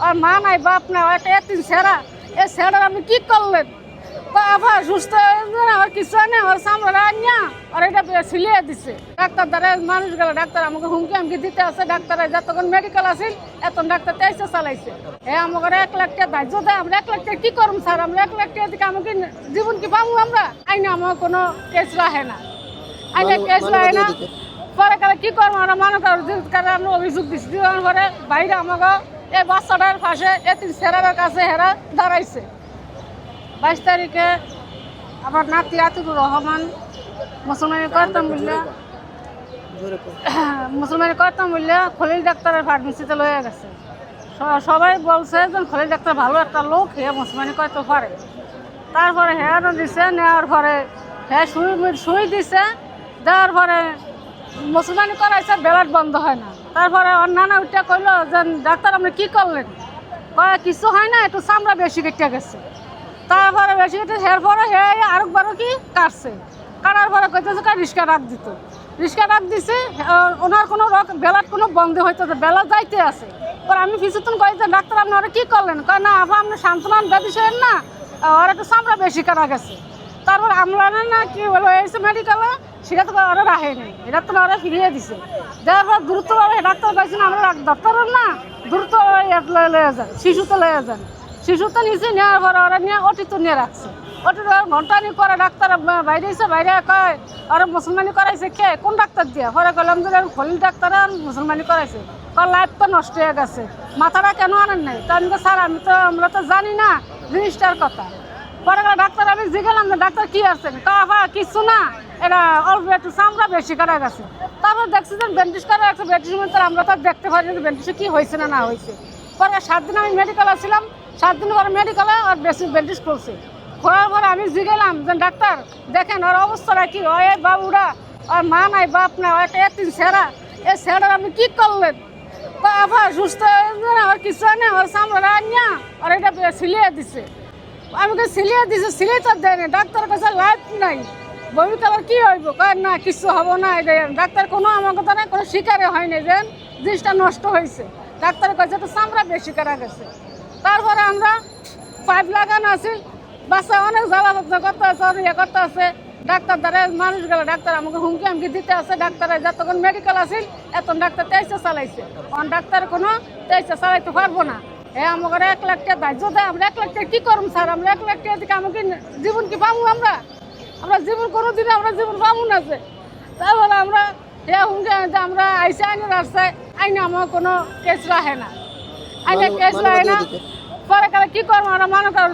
আর মা নাই বাপ নাই একটা এতিম ছেড়া এই ছেড়ার আপনি কি করলেন আবার সুস্থ আর কিছু নেই ওর সামনে আনিয়া আর এটা সিলিয়ে দিছে ডাক্তার দ্বারা মানুষ গেল ডাক্তার আমাকে হুমকি আমকি দিতে আছে ডাক্তার যতক্ষণ মেডিকেল আসিল এত ডাক্তার তেইশে চালাইছে আমাকে 1 লাখ টাকা ধার্য দেয় আমরা 1 লাখ টাকা কি করুন স্যার আমরা 1 লাখ টাকা দিকে আমাকে জীবন কি পাবো আমরা আইনে আমার কোনো কেস রাখে না আইনে কেস রাখে না পরে কালে কি করবো আমরা মনে করো আমরা অভিযোগ দিচ্ছি দেওয়ার পরে বাইরে আমাকে এই বাচ্চাটার পাশে এতিম ছেড়ার কাছে হেরা দাঁড়াইছে 22 তারিখে আমার নাতি আতিকুর রহমান মুসলমানি করতাম বললে খলিল ডাক্তারের ফার্মেসিতে লয়ে গেছে সবাই বলছে যে খলিল ডাক্তার ভালো একটা লোক হে মুসলমানি করতে পারে তারপরে হেয়ারও দিছে নেওয়ার পরে হ্যাঁ সুই দিছে দেওয়ার পরে মুসলমানি করাইছে ব্লাড বন্ধ হয় না তারপরে ওর নানা উঠে কইলো যে ডাক্তার আপনি কী করলেন কিছু হয় না একটু চামড়া বেশি কেটে গেছে তারপরে বেশি কেটে হের পরে হে আরেকবারও কি কাটছে কাটার পরে কইতেছে রিক্সা রাখ দিত রিক্সা রাখ দিছে ওনার কোনো বেলার কোনো বন্ধ হইতো বেলা যাইতে আছে পর আমি কিছুক্ষণ কইতে ডাক্তার আপনি ওরা কী করলেন কয় না আপা আপনি সান্ত্বনান বেদিছেন না ওর একটু চামড়া বেশি কাটা গেছে তারপর আমরা না কি বলো এসে মেডিকেলে সেটা তো ওরা রাখে নেই এটা তো ওরা ফিরিয়ে দিছে যার পর দ্রুতভাবে ডাক্তার পাইছে না আমরা ডাক্তারের না দ্রুত লয়ে যান শিশুতে লয়ে যান শিশুতে নিচে নেওয়ার পরে ওরা নিয়ে অটিতে নিয়ে রাখছে অটিতে ঘন্টানি করে ডাক্তার বাইরে এসে বাইরে কয় ওরা মুসলমানি করাইছে কে কোন ডাক্তার দিয়ে পরে কইলাম যে খলিল ডাক্তার মুসলমানি করাইছে লাইফ তো নষ্ট হয়ে গেছে মাথাটা কেন আনেন নাই তা আমি স্যার আমরা তো জানি না জিনিসটার কথা পরে ডাক্তার আমি জিগেলাম যে ডাক্তার কি আছেন কাফা কিছু না এটা অল্প একটু চামড়া বেশি কাটা গেছে তারপর দেখছি যে ব্যান্ডেজ করা আছে ব্যান্ডেজ মধ্যে আমরা তো দেখতে পারি যে ব্যান্ডেজে কি হয়েছে না না হয়েছে পরে 7 দিন আমি মেডিকেলে ছিলাম 7 দিন পরে মেডিকেলে আর বেশি ব্যান্ডেজ করছে করার পরে আমি জিগেলাম যে ডাক্তার দেখেন ওর অবস্থাটা কি ওই বাবুরা আর মা নাই বাপ নাই একটা এতিম ছেড়া এই ছেড়ার আপনি কি করলেন আবার সুস্থ আর কিছু নেই ওর সামনে আনিয়া আর এটা সিলিয়ে দিছে আমাকে সিলিয়ে দিছে সিলিয়ে তো দেয় না ডাক্তার কাছে লাইফ নাই ভবিষ্যৎ কি হইব কয় না কিছু হবো না ডাক্তার কোনো আমার কথা না কোনো শিকারে হয়নি যে জিনিসটা নষ্ট হয়েছে ডাক্তার কাছে তো চামড়া বেশি কাটা গেছে তারপরে আমরা 5 লাগানো আছি বাচ্চা অনেক জ্বালা করতে আছে ইয়ে করতে আছে ডাক্তার দ্বারা মানুষ গেল ডাক্তার আমাকে হুমকি আমকি দিতে আছে ডাক্তার যতক্ষণ মেডিকেল আসিল এত ডাক্তার তেইশে চালাইছে ডাক্তার কোনো তেইশে চালাইতে পারবো না আমাকে 1 লাখ টাকা ধার্য দেয় আমরা 1 লাখ টাকা কি করুন স্যার আমরা 1 লাখ টাকা দিকে আমাকে জীবন কি পাবো আমরা জীবন কোনো দিনে আমরা জীবন পাবো না যে তারপরে আমরা হুমকি আমরা আইসে আইনের রাস্তায় আইনে আমার কোনো কেস রাখে না আইনে কেস রাখে না পরে কালে কি করবো আমরা মনে করো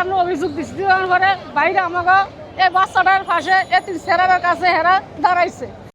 আমরা অভিযোগ দিচ্ছি দেওয়ার পরে বাইরে আমাকে এই বাচ্চাটার পাশে এতিম ছেড়ার কাছে হেরা দাঁড়াইছে